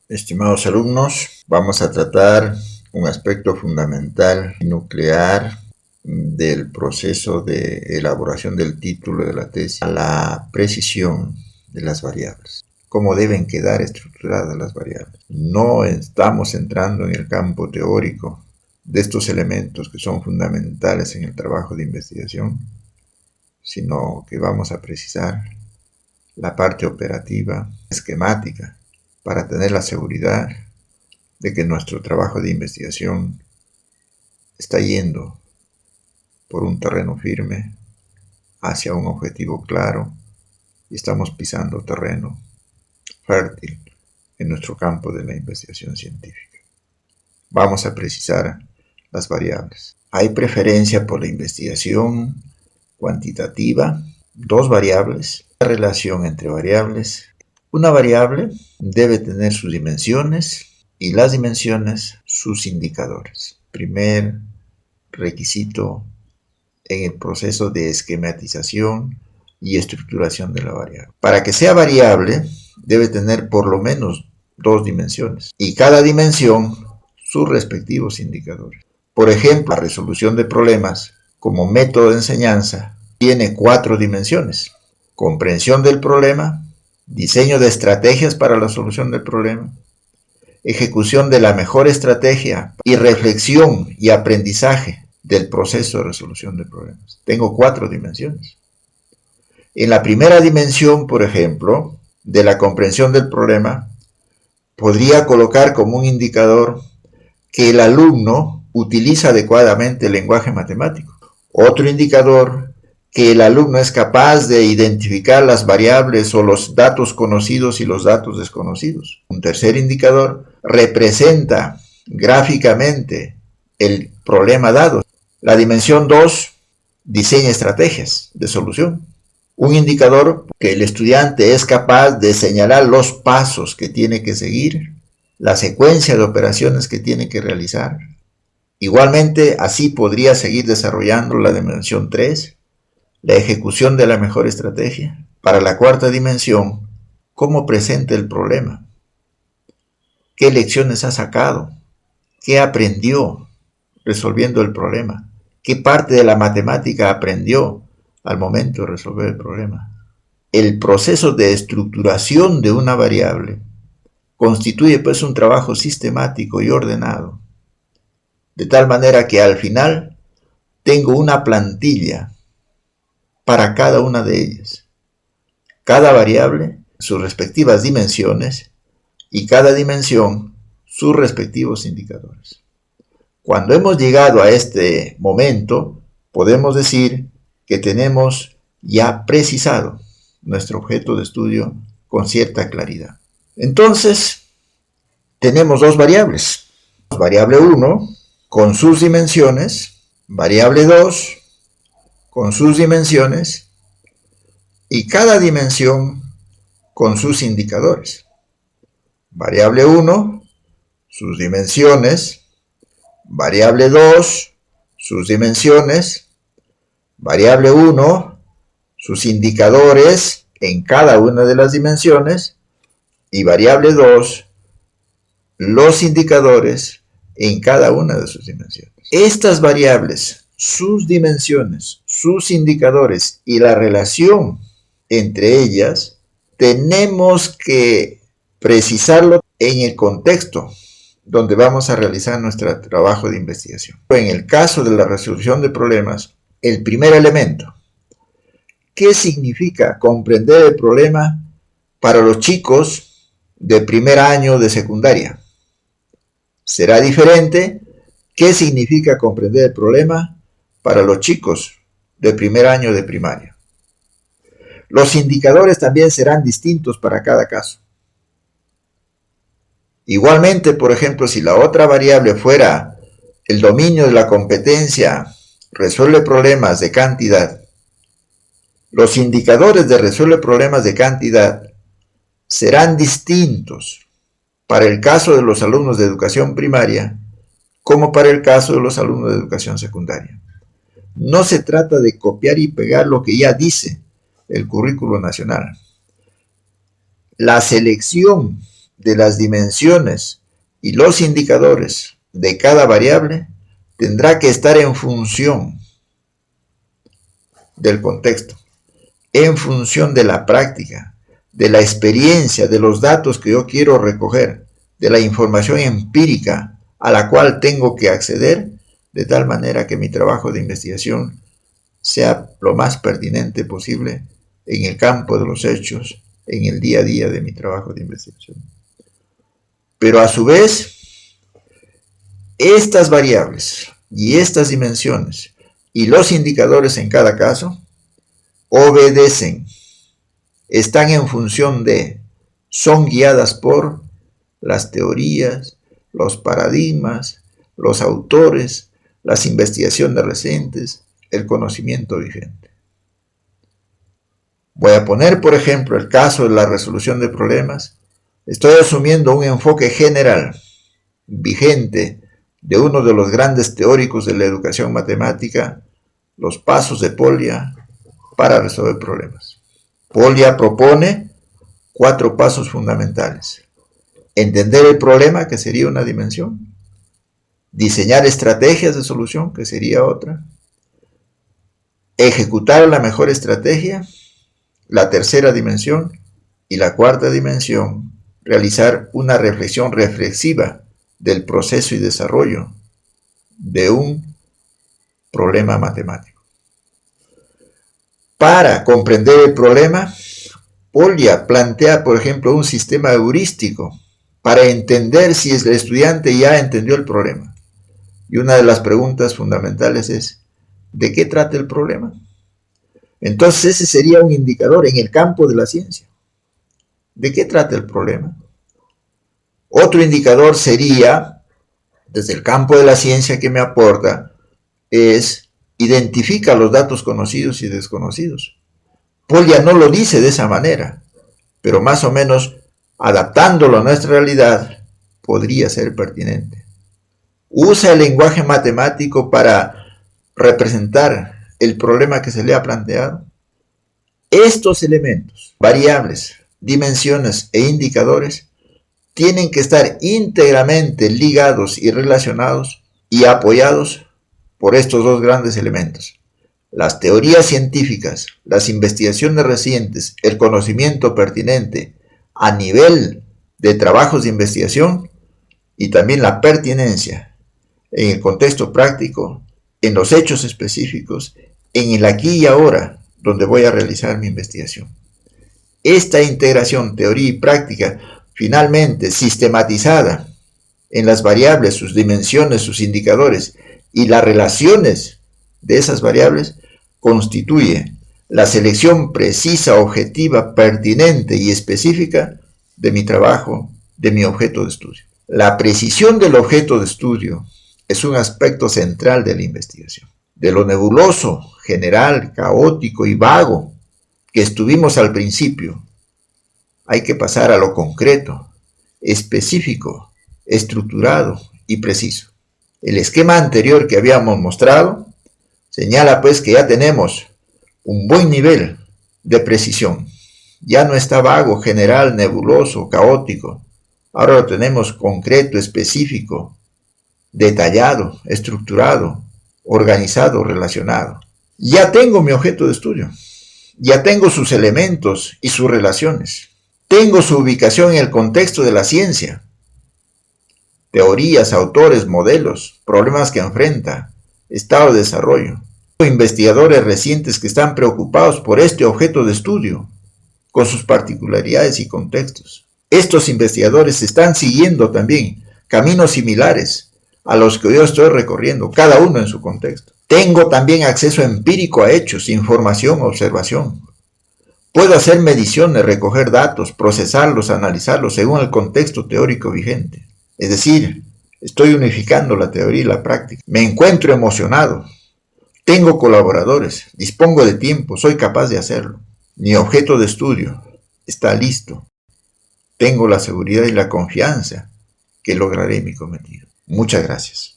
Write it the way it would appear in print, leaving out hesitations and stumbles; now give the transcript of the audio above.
Estimados alumnos, vamos a tratar un aspecto fundamental y nuclear del proceso de elaboración del título de la tesis, la precisión de las variables. Cómo deben quedar estructuradas las variables. No estamos entrando en el campo teórico de estos elementos que son fundamentales en el trabajo de investigación, sino que vamos a precisar la parte operativa, esquemática, para tener la seguridad de que nuestro trabajo de investigación está yendo por un terreno firme hacia un objetivo claro y estamos pisando terreno fértil en nuestro campo de la investigación científica. Vamos a precisar las variables. Hay preferencia por la investigación cuantitativa, dos variables, la relación entre variables. Una variable debe tener sus dimensiones y las dimensiones sus indicadores. Primer requisito en el proceso de esquematización y estructuración de la variable. Para que sea variable, debe tener por lo menos dos dimensiones y cada dimensión sus respectivos indicadores. Por ejemplo, la resolución de problemas como método de enseñanza tiene 4 dimensiones: comprensión del problema, diseño de estrategias para la solución del problema, ejecución de la mejor estrategia y reflexión y aprendizaje del proceso de resolución de problemas. Tengo 4 dimensiones. En la primera dimensión, por ejemplo, de la comprensión del problema, podría colocar como un indicador que el alumno utiliza adecuadamente el lenguaje matemático. Otro indicador, que el alumno es capaz de identificar las variables o los datos conocidos y los datos desconocidos. Un tercer indicador representa gráficamente el problema dado. La dimensión 2 diseña estrategias de solución. Un indicador que el estudiante es capaz de señalar los pasos que tiene que seguir, la secuencia de operaciones que tiene que realizar. Igualmente, así podría seguir desarrollando la dimensión 3, la ejecución de la mejor estrategia. Para la cuarta dimensión, cómo presenta el problema, qué lecciones ha sacado, qué aprendió resolviendo el problema, qué parte de la matemática aprendió al momento de resolver el problema. El proceso de estructuración de una variable constituye pues un trabajo sistemático y ordenado, de tal manera que al final tengo una plantilla para cada una de ellas. Cada variable, sus respectivas dimensiones, y cada dimensión, sus respectivos indicadores. Cuando hemos llegado a este momento, podemos decir que tenemos ya precisado nuestro objeto de estudio con cierta claridad. Entonces, tenemos dos variables. Variable 1 con sus dimensiones, variable 2 con sus dimensiones y cada dimensión con sus indicadores. Variable 1, sus dimensiones, variable 2, sus dimensiones, variable 1, sus indicadores en cada una de las dimensiones y variable 2, los indicadores en cada una de sus dimensiones. Estas variables, sus dimensiones, sus indicadores y la relación entre ellas, tenemos que precisarlo en el contexto donde vamos a realizar nuestro trabajo de investigación. En el caso de la resolución de problemas, el primer elemento, ¿qué significa comprender el problema para los chicos de primer año de secundaria? Será diferente qué significa comprender el problema para los chicos de primer año de primaria. Los indicadores también serán distintos para cada caso. Igualmente, por ejemplo, si la otra variable fuera el dominio de la competencia resuelve problemas de cantidad, los indicadores de resuelve problemas de cantidad serán distintos para el caso de los alumnos de educación primaria como para el caso de los alumnos de educación secundaria. No se trata de copiar y pegar lo que ya dice el currículo nacional. La selección de las dimensiones y los indicadores de cada variable tendrá que estar en función del contexto, en función de la práctica, de la experiencia, de los datos que yo quiero recoger, de la información empírica a la cual tengo que acceder, de tal manera que mi trabajo de investigación sea lo más pertinente posible en el campo de los hechos, en el día a día de mi trabajo de investigación. Pero a su vez, estas variables y estas dimensiones y los indicadores en cada caso obedecen, están en función de, son guiadas por las teorías, los paradigmas, los autores, las investigaciones recientes, el conocimiento vigente. Voy a poner, por ejemplo, el caso de la resolución de problemas. Estoy asumiendo un enfoque general, vigente, de uno de los grandes teóricos de la educación matemática, los pasos de Polya para resolver problemas. Polya propone 4 pasos fundamentales. Entender el problema, que sería una dimensión. Diseñar estrategias de solución, que sería otra. Ejecutar la mejor estrategia, la tercera dimensión. Y la cuarta dimensión, realizar una reflexión reflexiva del proceso y desarrollo de un problema matemático. Para comprender el problema, Polya plantea, por ejemplo, un sistema heurístico para entender si el estudiante ya entendió el problema. Y una de las preguntas fundamentales es, ¿de qué trata el problema? Entonces ese sería un indicador en el campo de la ciencia. ¿De qué trata el problema? Otro indicador sería, desde el campo de la ciencia que me aporta, es identifica los datos conocidos y desconocidos. Polya no lo dice de esa manera, pero más o menos adaptándolo a nuestra realidad podría ser pertinente. Usa el lenguaje matemático para representar el problema que se le ha planteado. Estos elementos, variables, dimensiones e indicadores, tienen que estar íntegramente ligados y relacionados y apoyados por estos dos grandes elementos. Las teorías científicas, las investigaciones recientes, el conocimiento pertinente a nivel de trabajos de investigación y también la pertinencia en el contexto práctico, en los hechos específicos, en el aquí y ahora donde voy a realizar mi investigación. Esta integración teoría y práctica finalmente sistematizada en las variables, sus dimensiones, sus indicadores y las relaciones de esas variables constituye la selección precisa, objetiva, pertinente y específica de mi trabajo, de mi objeto de estudio. La precisión del objeto de estudio es un aspecto central de la investigación. De lo nebuloso, general, caótico y vago que estuvimos al principio, hay que pasar a lo concreto, específico, estructurado y preciso. El esquema anterior que habíamos mostrado señala pues que ya tenemos un buen nivel de precisión. Ya no está vago, general, nebuloso, caótico. Ahora lo tenemos concreto, específico, detallado, estructurado, organizado, relacionado. Ya tengo mi objeto de estudio. Ya tengo sus elementos y sus relaciones. Tengo su ubicación en el contexto de la ciencia. Teorías, autores, modelos, problemas que enfrenta, estado de desarrollo. Investigadores recientes que están preocupados por este objeto de estudio, con sus particularidades y contextos. Estos investigadores están siguiendo también caminos similares a los que yo estoy recorriendo, cada uno en su contexto. Tengo también acceso empírico a hechos, información, observación. Puedo hacer mediciones, recoger datos, procesarlos, analizarlos según el contexto teórico vigente. Es decir, estoy unificando la teoría y la práctica. Me encuentro emocionado. Tengo colaboradores, dispongo de tiempo, soy capaz de hacerlo. Mi objeto de estudio está listo. Tengo la seguridad y la confianza que lograré mi cometido. Muchas gracias.